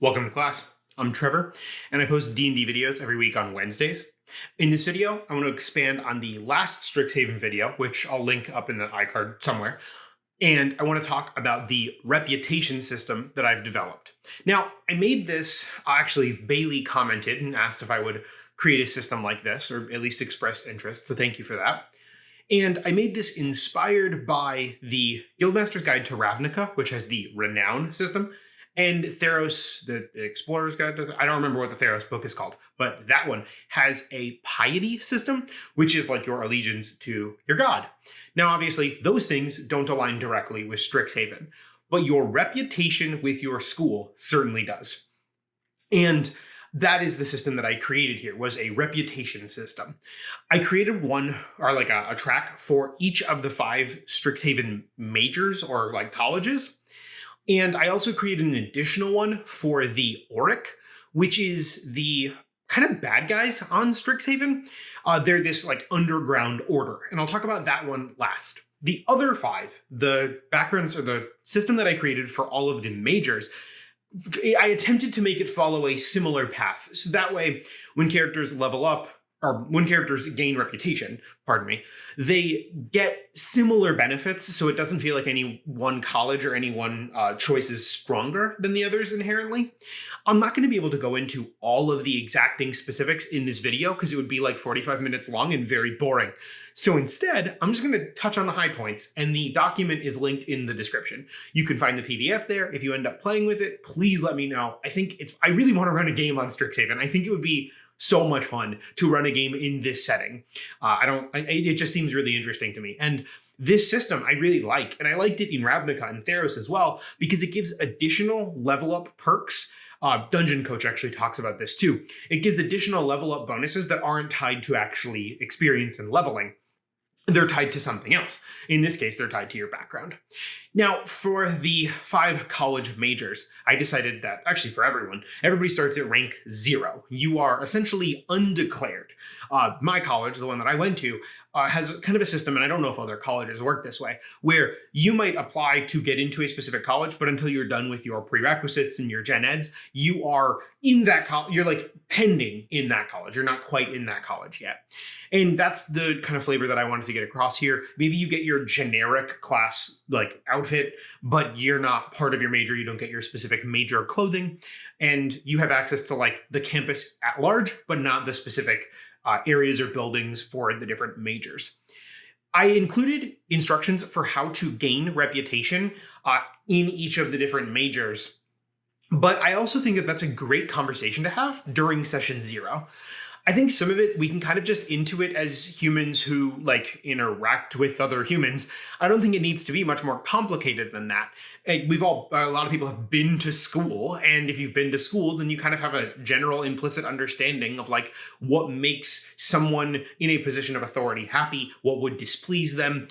Welcome to class. I'm Trevor, and I post D&D videos every week on Wednesdays. In this video, I want to expand on the last Strixhaven video, which I'll link up in the iCard somewhere, and I want to talk about the reputation system that I've developed. Now, I made this, actually, Bailey commented and asked if I would create a system like this, or at least express interest, so thank you for that. And I made this inspired by the Guildmaster's Guide to Ravnica, which has the Renown system, and Theros, the Explorer's Guide to, I don't remember what the Theros book is called, but that one has a piety system, which is like your allegiance to your god. Now, obviously, those things don't align directly with Strixhaven, but your reputation with your school certainly does. And that is the system that I created here, was a reputation system. I created one, or like a track for each of the 5 Strixhaven majors or like colleges. And I also created an additional one for the Auric, which is the kind of bad guys on Strixhaven. They're this like underground order, and I'll talk about that one last. The other 5, the backgrounds or the system that I created for all of the majors, I attempted to make it follow a similar path. So that way, when characters level up, or when characters gain reputation, they get similar benefits, so it doesn't feel like any one college or any one choice is stronger than the others inherently. I'm not going to be able to go into all of the exacting specifics in this video because it would be like 45 minutes long and very boring. So instead, I'm just going to touch on the high points, and the document is linked in the description. You can find the PDF there. If you end up playing with it, please let me know. I really want to run a game on Strixhaven. I think it would be so much fun to run a game in this setting. It just seems really interesting to me. And this system I really like, and I liked it in Ravnica and Theros as well, because it gives additional level up perks. Dungeon Coach actually talks about this too. It gives additional level up bonuses that aren't tied to actually experience and leveling. They're tied to something else. In this case, they're tied to your background. Now, for the 5 college majors, I decided that, actually for everybody starts at rank 0. You are essentially undeclared. My college, the one that I went to, has kind of a system, and I don't know if other colleges work this way, where you might apply to get into a specific college, but until you're done with your prerequisites and your gen eds, you are in that college, you're like pending in that college. You're not quite in that college yet. And that's the kind of flavor that I wanted to get across here. Maybe you get your generic class like outfit, but you're not part of your major. You don't get your specific major clothing, and you have access to like the campus at large, but not the specific areas or buildings for the different majors. I included instructions for how to gain reputation in each of the different majors, but I also think that that's a great conversation to have during session 0. I think some of it, we can kind of just intuit as humans who like interact with other humans. I don't think it needs to be much more complicated than that. A lot of people have been to school, and if you've been to school, then you kind of have a general implicit understanding of like what makes someone in a position of authority happy, what would displease them.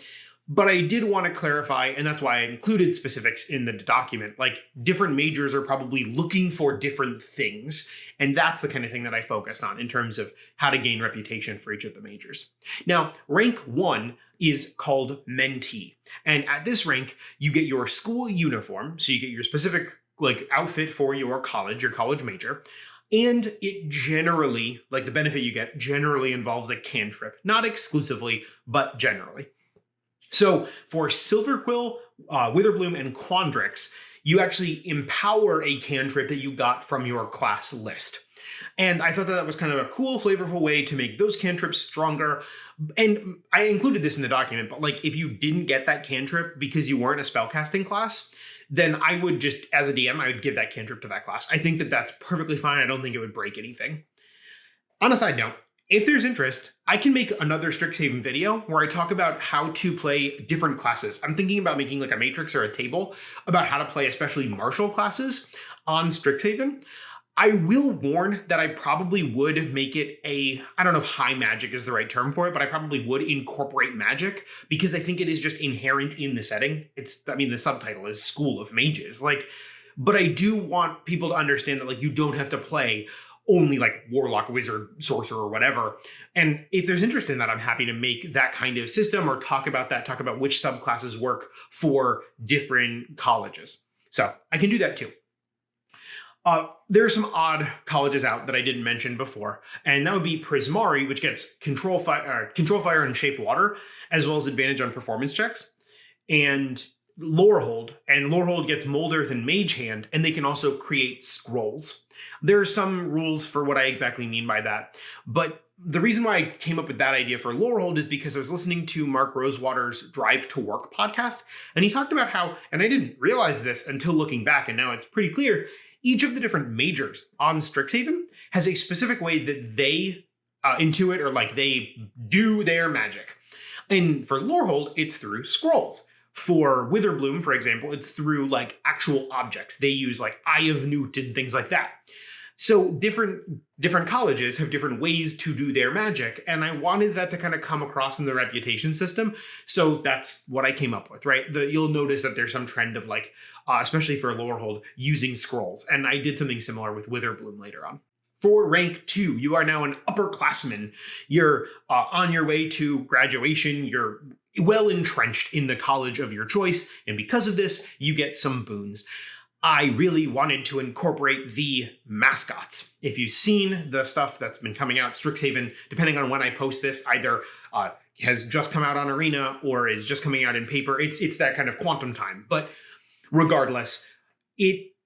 But I did want to clarify, and that's why I included specifics in the document. Like, different majors are probably looking for different things, and that's the kind of thing that I focused on in terms of how to gain reputation for each of the majors. Now, rank 1 is called Mentee, and at this rank, you get your school uniform, so you get your specific like outfit for your college major, and it generally, like the benefit you get, generally involves a cantrip. Not exclusively, but generally. So for Silverquill, Witherbloom, and Quandrix, you actually empower a cantrip that you got from your class list. And I thought that was kind of a cool, flavorful way to make those cantrips stronger. And I included this in the document, but like if you didn't get that cantrip because you weren't a spellcasting class, then I would just, as a DM, I would give that cantrip to that class. I think that that's perfectly fine. I don't think it would break anything. On a side note, if there's interest, I can make another Strixhaven video where I talk about how to play different classes. I'm thinking about making like a matrix or a table about how to play especially martial classes on Strixhaven. I will warn that I probably would make it I don't know if high magic is the right term for it, but I probably would incorporate magic because I think it is just inherent in the setting. The subtitle is School of Mages. But I do want people to understand that like you don't have to play only like warlock, wizard, sorcerer, or whatever. And if there's interest in that, I'm happy to make that kind of system or talk about which subclasses work for different colleges. So I can do that too. There are some odd colleges out that I didn't mention before, and that would be Prismari, which gets control fire and shape water, as well as advantage on performance checks, and Lorehold gets Mold Earth and Mage Hand, and they can also create scrolls. There are some rules for what I exactly mean by that, but the reason why I came up with that idea for Lorehold is because I was listening to Mark Rosewater's Drive to Work podcast, and he talked about how, and I didn't realize this until looking back, and now it's pretty clear, each of the different majors on Strixhaven has a specific way that they intuit or like they do their magic. And for Lorehold, it's through scrolls. For Witherbloom, for example, it's through like actual objects. They use like Eye of Newt and things like that. So different colleges have different ways to do their magic, and I wanted that to kind of come across in the reputation system. So that's what I came up with, right? You'll notice that there's some trend of like, especially for Lorehold, using scrolls, and I did something similar with Witherbloom later on. For rank 2, you are now an upperclassman. You're on your way to graduation. You're well entrenched in the college of your choice, and because of this, you get some boons. I really wanted to incorporate the mascots. If you've seen the stuff that's been coming out, Strixhaven, depending on when I post this, either has just come out on Arena or is just coming out in paper. It's that kind of quantum time. But regardless,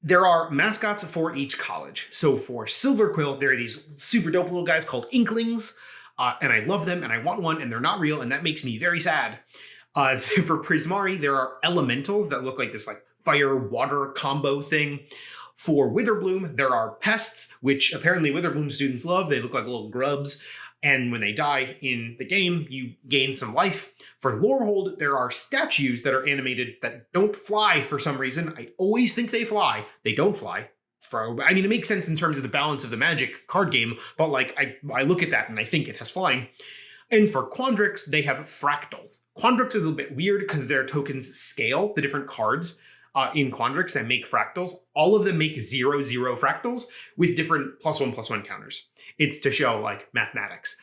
there are mascots for each college. So for Silverquill, there are these super dope little guys called Inklings, and I love them, and I want one, and they're not real, and that makes me very sad. For Prismari, there are elementals that look like this like fire-water combo thing. For Witherbloom, there are pests, which apparently Witherbloom students love. They look like little grubs, and when they die in the game, you gain some life. For Lorehold, there are statues that are animated that don't fly for some reason. I always think they fly. They don't fly. It makes sense in terms of the balance of the Magic card game, but like I look at that and I think it has flying. And for Quandrix, they have fractals. Quandrix is a bit weird because their tokens scale, the different cards in Quandrix that make fractals. All of them make 0/0 fractals with different +1/+1 counters. It's to show like mathematics.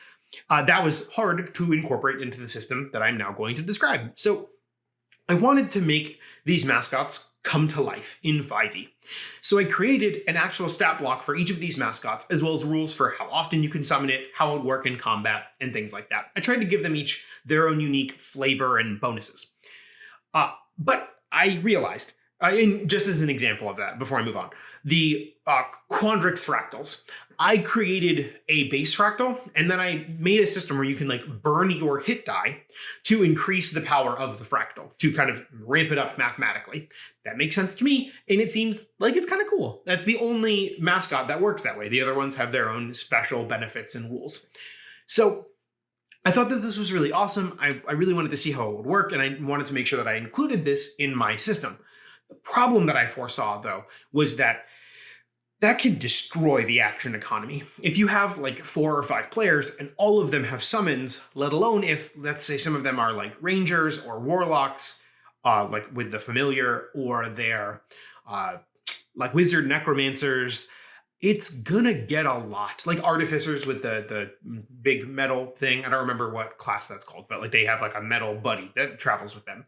That was hard to incorporate into the system that I'm now going to describe. So I wanted to make these mascots come to life in 5e. So I created an actual stat block for each of these mascots, as well as rules for how often you can summon it, how it would work in combat, and things like that. I tried to give them each their own unique flavor and bonuses. But I realized, and just as an example of that, before I move on, the Quandrix fractals. I created a base fractal, and then I made a system where you can like burn your hit die to increase the power of the fractal, to kind of ramp it up mathematically. That makes sense to me, and it seems like it's kind of cool. That's the only mascot that works that way. The other ones have their own special benefits and rules. So I thought that this was really awesome. I really wanted to see how it would work, and I wanted to make sure that I included this in my system. The problem that I foresaw, though, was that can destroy the action economy. If you have like 4 or 5 players and all of them have summons, let alone if, let's say, some of them are like rangers or warlocks, like with the familiar, or they're like wizard necromancers, it's gonna get a lot. Like artificers with the big metal thing. I don't remember what class that's called, but like they have like a metal buddy that travels with them.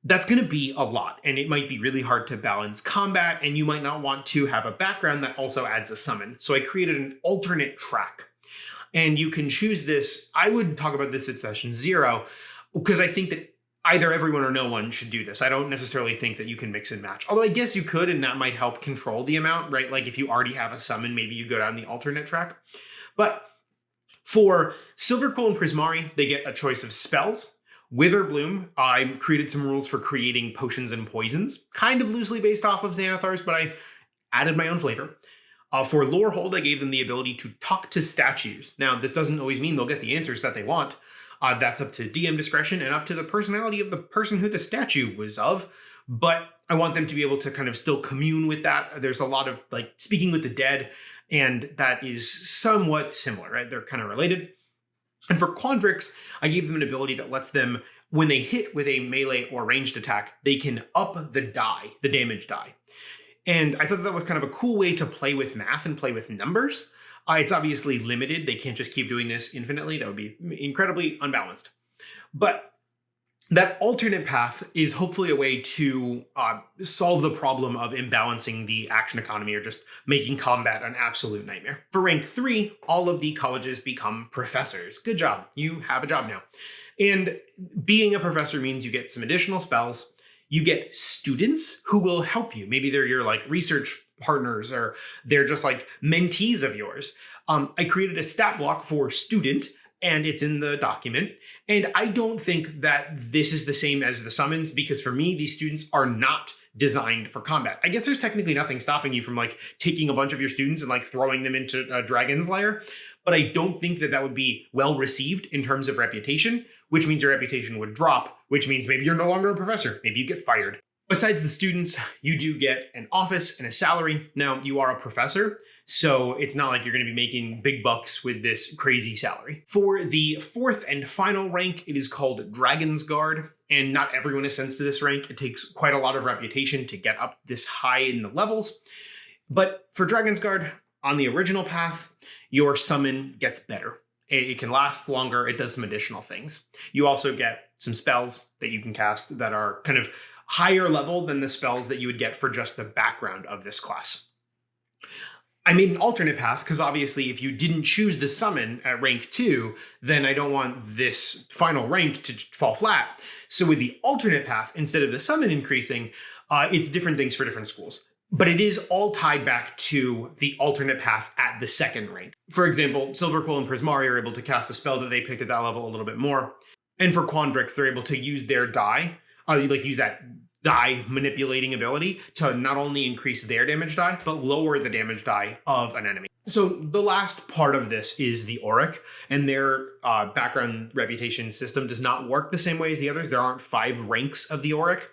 That's going to be a lot, and it might be really hard to balance combat, and you might not want to have a background that also adds a summon. So I created an alternate track, and you can choose this. I would talk about this at session 0, because I think that either everyone or no one should do this. I don't necessarily think that you can mix and match, although I guess you could, and that might help control the amount, right? Like if you already have a summon, maybe you go down the alternate track. But for Silverquill and Prismari, they get a choice of spells. Witherbloom, I created some rules for creating potions and poisons, kind of loosely based off of Xanathar's, but I added my own flavor. For Lorehold, I gave them the ability to talk to statues. Now, this doesn't always mean they'll get the answers that they want. That's up to DM discretion and up to the personality of the person who the statue was of. But I want them to be able to kind of still commune with that. There's a lot of like speaking with the dead, and that is somewhat similar, right? They're kind of related. And for Quandrix, I gave them an ability that lets them, when they hit with a melee or ranged attack, they can up the die, the damage die. And I thought that was kind of a cool way to play with math and play with numbers. It's obviously limited. They can't just keep doing this infinitely. That would be incredibly unbalanced. But That alternate path is hopefully a way to solve the problem of imbalancing the action economy or just making combat an absolute nightmare. For rank 3, all of the colleges become professors. Good job. You have a job now. And being a professor means you get some additional spells. You get students who will help you. Maybe they're your like research partners or they're just like mentees of yours. I created a stat block for student and it's in the document. And I don't think that this is the same as the summons because for me, these students are not designed for combat. I guess there's technically nothing stopping you from like taking a bunch of your students and like throwing them into a dragon's lair. But I don't think that that would be well received in terms of reputation, which means your reputation would drop, which means maybe you're no longer a professor. Maybe you get fired. Besides the students, you do get an office and a salary. Now, you are a professor, so it's not like you're going to be making big bucks with this crazy salary. For the 4th and final rank, it is called Dragon's Guard, and not everyone ascends to this rank. It takes quite a lot of reputation to get up this high in the levels. But for Dragon's Guard, on the original path, your summon gets better. It can last longer. It does some additional things. You also get some spells that you can cast that are kind of higher level than the spells that you would get for just the background of this class. I made an alternate path because obviously if you didn't choose the summon at rank 2, then I don't want this final rank to fall flat. So with the alternate path, instead of the summon increasing, it's different things for different schools. But it is all tied back to the alternate path at the 2nd rank. For example, Silver Quill and Prismari are able to cast a spell that they picked at that level a little bit more. And for Quandrix, they're able to use their die, use that die manipulating ability to not only increase their damage die, but lower the damage die of an enemy. So the last part of this is the Auric, and their background reputation system does not work the same way as the others. There aren't 5 ranks of the Auric.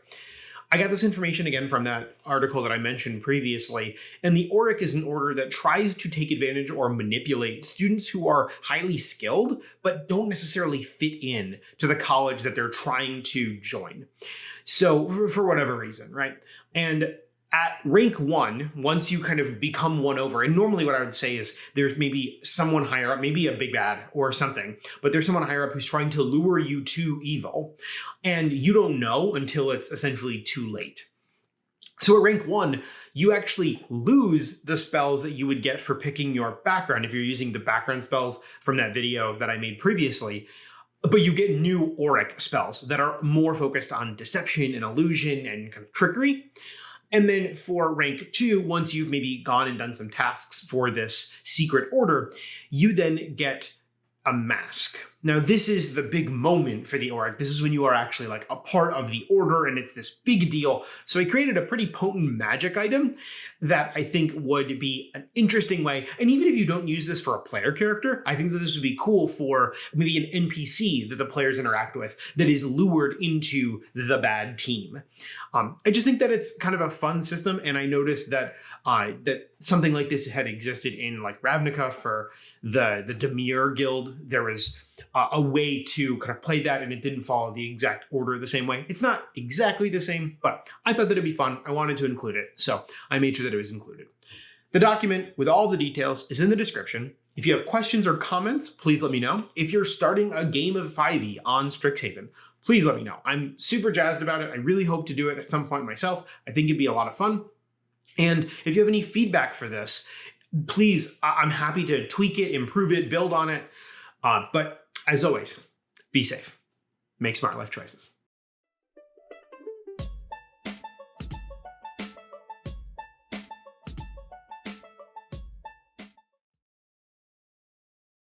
I got this information again from that article that I mentioned previously, and the Auric is an order that tries to take advantage or manipulate students who are highly skilled, but don't necessarily fit in to the college that they're trying to join. So for whatever reason, right? And at rank 1, once you kind of become one over, and normally what I would say is there's maybe someone higher up, maybe a big bad or something, but there's someone higher up who's trying to lure you to evil, and you don't know until it's essentially too late. So at rank 1, you actually lose the spells that you would get for picking your background if you're using the background spells from that video that I made previously. But you get new Auric spells that are more focused on deception and illusion and kind of trickery. And then for rank 2, once you've maybe gone and done some tasks for this secret order, you then get a mask. Now, this is the big moment for the Auric. This is when you are actually like a part of the order and it's this big deal. So I created a pretty potent magic item that I think would be an interesting way. And even if you don't use this for a player character, I think that this would be cool for maybe an NPC that the players interact with that is lured into the bad team. I just think that it's kind of a fun system. And I noticed that that something like this had existed in like Ravnica for the Demir Guild. There was a way to kind of play that, and it didn't follow the exact order the same way. It's not exactly the same, but I thought that it'd be fun. I wanted to include it, so I made sure that it was included. The document with all the details is in the description. If you have questions or comments, please let me know. If you're starting a game of 5e on Strixhaven, please let me know. I'm super jazzed about it. I really hope to do it at some point myself. I think it'd be a lot of fun. And if you have any feedback for this, please, I'm happy to tweak it, improve it, build on it. But as always, be safe. Make smart life choices.